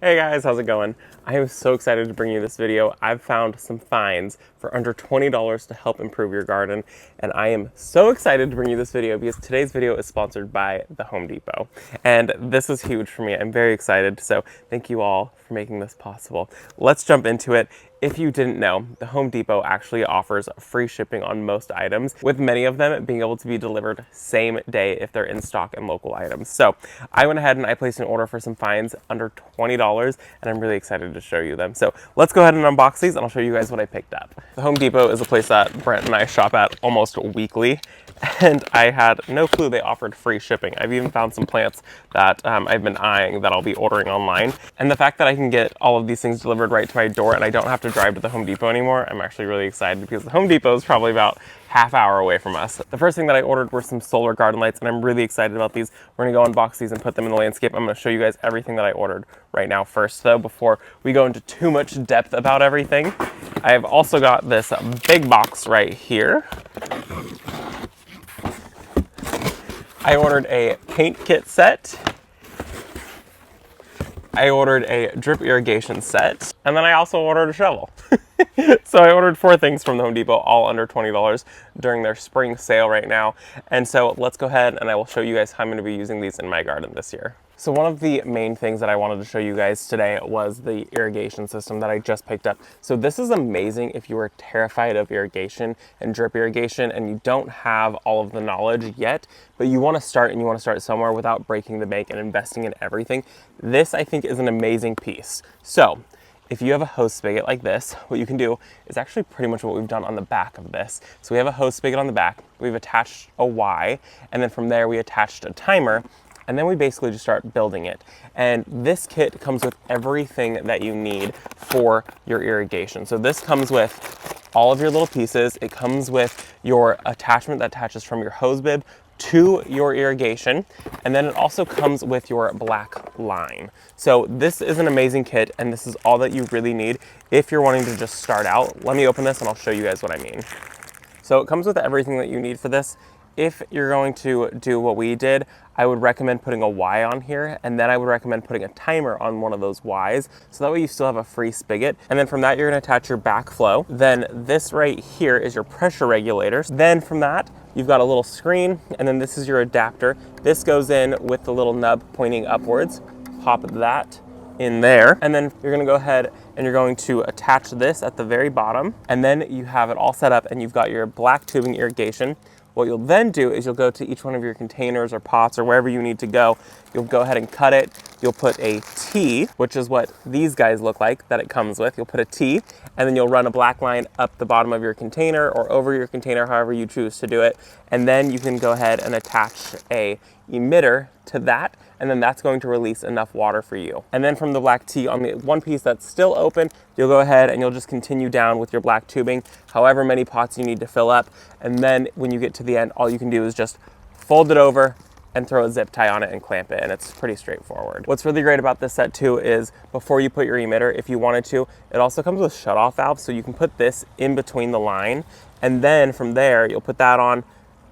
Hey guys, how's it going? I am so excited to bring you this video. I've found some finds for under $20 to help improve your garden, and I am so excited to bring you this video because today's video is sponsored by the Home Depot. And this is huge for me. I'm very excited, so thank you all for making this possible. Let's jump into it. If you didn't know, the Home Depot actually offers free shipping on most items, with many of them being able to be delivered same day if they're in stock and local items. So I went ahead and I placed an order for some finds under $20, and I'm really excited to show you them. So let's go ahead and unbox these and I'll show you guys what I picked up. The Home Depot is a place that Brent and I shop at almost weekly, and I had no clue they offered free shipping. I've even found some plants that I've been eyeing that I'll be ordering online. And the fact that I can get all of these things delivered right to my door and I don't have to drive to the Home Depot anymore, I'm actually really excited because the Home Depot is probably about half hour away from us. The first thing that I ordered were some solar garden lights, and I'm really excited about these. We're gonna go unbox these and put them in the landscape. I'm gonna show you guys everything that I ordered right now first, though, before we go into too much depth about everything. I've also got this big box right here. I ordered a paint kit set. I ordered a drip irrigation set, and then I also ordered a shovel. So I ordered 4 things from the Home Depot, all under $20 during their spring sale right now. And so let's go ahead and I will show you guys how I'm going to be using these in my garden this year. So one of the main things that I wanted to show you guys today was the irrigation system that I just picked up. So this is amazing if you are terrified of irrigation and drip irrigation and you don't have all of the knowledge yet, but you want to start and you want to start somewhere without breaking the bank and investing in everything. This, I think, is an amazing piece. So if you have a hose spigot like this, what you can do is actually pretty much what we've done on the back of this. So we have a hose spigot on the back, we've attached a Y, and then from there we attached a timer, and then we basically just start building it. And this kit comes with everything that you need for your irrigation. So this comes with all of your little pieces. It comes with your attachment that attaches from your hose bib to your irrigation, and then it also comes with your black line. So this is an amazing kit, and this is all that you really need if you're wanting to just start out. Let me open this and I'll show you guys what I mean. So it comes with everything that you need for this. If you're going to do what we did, I would recommend putting a Y on here, and then I would recommend putting a timer on one of those Ys, so that way you still have a free spigot. And then from that, you're gonna attach your backflow. Then this right here is your pressure regulator. Then from that, you've got a little screen, and then this is your adapter. This goes in with the little nub pointing upwards. Pop that in there, and then you're gonna go ahead and you're going to attach this at the very bottom, and then you have it all set up and you've got your black tubing irrigation. What you'll then do is you'll go to each one of your containers or pots or wherever you need to go. You'll go ahead and cut it. You'll put a T, which is what these guys look like that it comes with. You'll put a T, and then you'll run a black line up the bottom of your container or over your container, however you choose to do it. And then you can go ahead and attach a emitter to that, and then that's going to release enough water for you. And then from the black T, on the one piece that's still open, you'll go ahead and you'll just continue down with your black tubing, however many pots you need to fill up. And then when you get to the end, all you can do is just fold it over and throw a zip tie on it and clamp it, and it's pretty straightforward. What's really great about this set too is before you put your emitter, if you wanted to, it also comes with shutoff valves, so you can put this in between the line, and then from there, you'll put that on,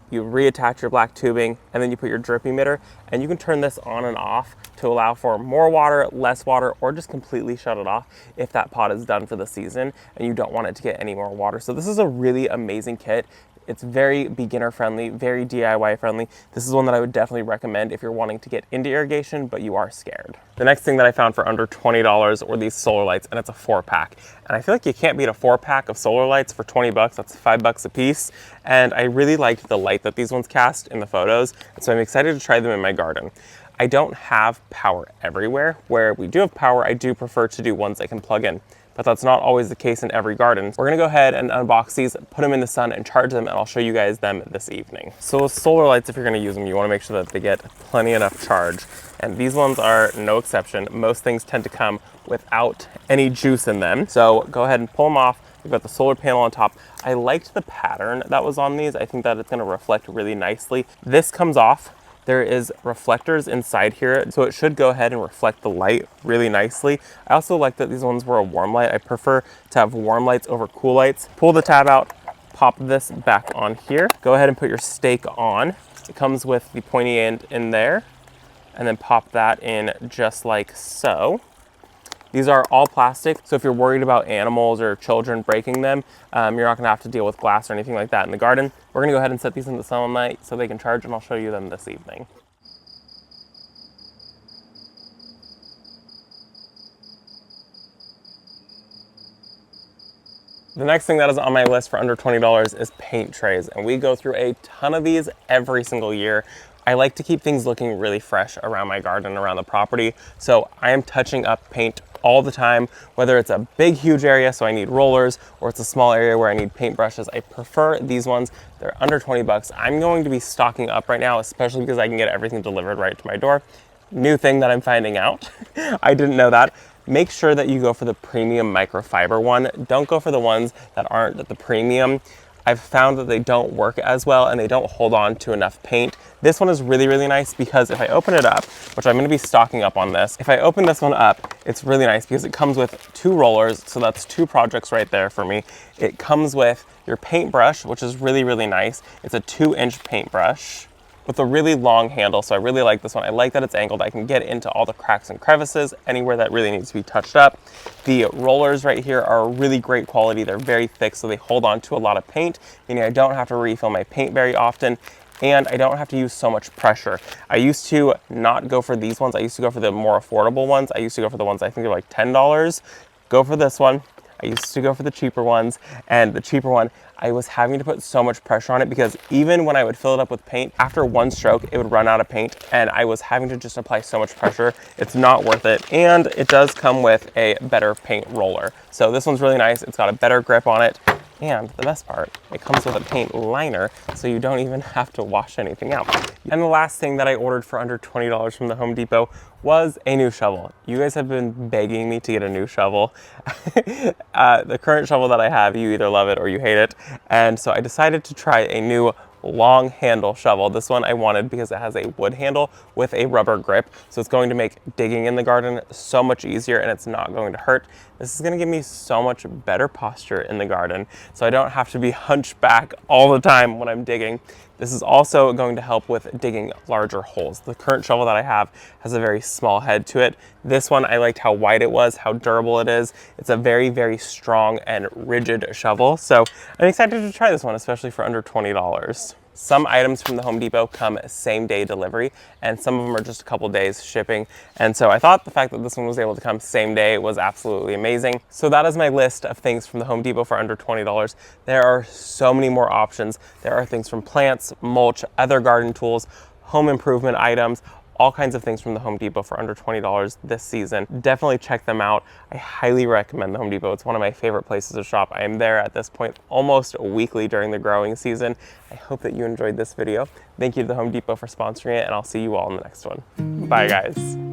you reattach your black tubing, and then you put your drip emitter, and you can turn this on and off to allow for more water, less water, or just completely shut it off if that pot is done for the season and you don't want it to get any more water. So this is a really amazing kit. It's very beginner friendly, very DIY friendly. This is one that I would definitely recommend if you're wanting to get into irrigation, but you are scared. The next thing that I found for under $20 were these solar lights, and it's a 4-pack. And I feel like you can't beat a 4-pack of solar lights for 20 bucks. That's $5 a piece. And I really liked the light that these ones cast in the photos. And so I'm excited to try them in my garden. I don't have power everywhere. Where we do have power, I do prefer to do ones I can plug in, but that's not always the case in every garden. We're gonna go ahead and unbox these, put them in the sun and charge them, and I'll show you guys them this evening. So with solar lights, if you're gonna use them, you wanna make sure that they get plenty enough charge. And these ones are no exception. Most things tend to come without any juice in them. So go ahead and pull them off. We've got the solar panel on top. I liked the pattern that was on these. I think that it's gonna reflect really nicely. This comes off. There is reflectors inside here, so it should go ahead and reflect the light really nicely. I also like that these ones were a warm light. I prefer to have warm lights over cool lights. Pull the tab out, pop this back on here. Go ahead and put your stake on. It comes with the pointy end in there, and then pop that in just like so. These are all plastic, so if you're worried about animals or children breaking them, you're not gonna have to deal with glass or anything like that in the garden. We're gonna go ahead and set these in the sunlight so they can charge, and I'll show you them this evening. The next thing that is on my list for under $20 is paint trays, and we go through a ton of these every single year. I like to keep things looking really fresh around my garden, around the property, so I am touching up paint all the time, whether it's a big, huge area, so I need rollers, or it's a small area where I need paintbrushes. I prefer these ones. They're under 20 bucks. I'm going to be stocking up right now, especially because I can get everything delivered right to my door. New thing that I'm finding out. I didn't know that. Make sure that you go for the premium microfiber one. Don't go for the ones that aren't the premium. I've found that they don't work as well and they don't hold on to enough paint. This one is really, really nice because if I open it up, which I'm gonna be stocking up on this, if I open this one up, it's really nice because it comes with 2 rollers, so that's 2 projects right there for me. It comes with your paintbrush, which is really, really nice. It's a 2-inch paintbrush with a really long handle, so I really like this one. I like that it's angled. I can get into all the cracks and crevices, anywhere that really needs to be touched up. The rollers right here are really great quality. They're very thick, so they hold on to a lot of paint, meaning I don't have to refill my paint very often, and I don't have to use so much pressure. I used to not go for these ones. I used to go for the more affordable ones. I used to go for the ones I think are like $10. Go for this one. I used to go for the cheaper ones, and the cheaper one, I was having to put so much pressure on it because even when I would fill it up with paint, after one stroke, it would run out of paint, and I was having to just apply so much pressure. It's not worth it, and it does come with a better paint roller. So this one's really nice. It's got a better grip on it. And the best part, it comes with a paint liner, so you don't even have to wash anything out. And the last thing that I ordered for under $20 from the Home Depot was a new shovel. You guys have been begging me to get a new shovel. The current shovel that I have, you either love it or you hate it. And so I decided to try a new long handle shovel. This one I wanted because it has a wood handle with a rubber grip, so it's going to make digging in the garden so much easier, and it's not going to hurt. This is going to give me so much better posture in the garden, so I don't have to be hunched back all the time when I'm digging. This is also going to help with digging larger holes. The current shovel that I have has a very small head to it. This one, I liked how wide it was, how durable it is. It's a very, very strong and rigid shovel. So I'm excited to try this one, especially for under $20. Some items from the Home Depot come same day delivery, and some of them are just a couple days shipping. And so I thought the fact that this one was able to come same day was absolutely amazing. So that is my list of things from the Home Depot for under $20. There are so many more options. There are things from plants, mulch, other garden tools, home improvement items, all kinds of things from the Home Depot for under $20 this season. Definitely check them out. I highly recommend the Home Depot. It's one of my favorite places to shop. I am there at this point almost weekly during the growing season. I hope that you enjoyed this video. Thank you to the Home Depot for sponsoring it, and I'll see you all in the next one. Bye, guys.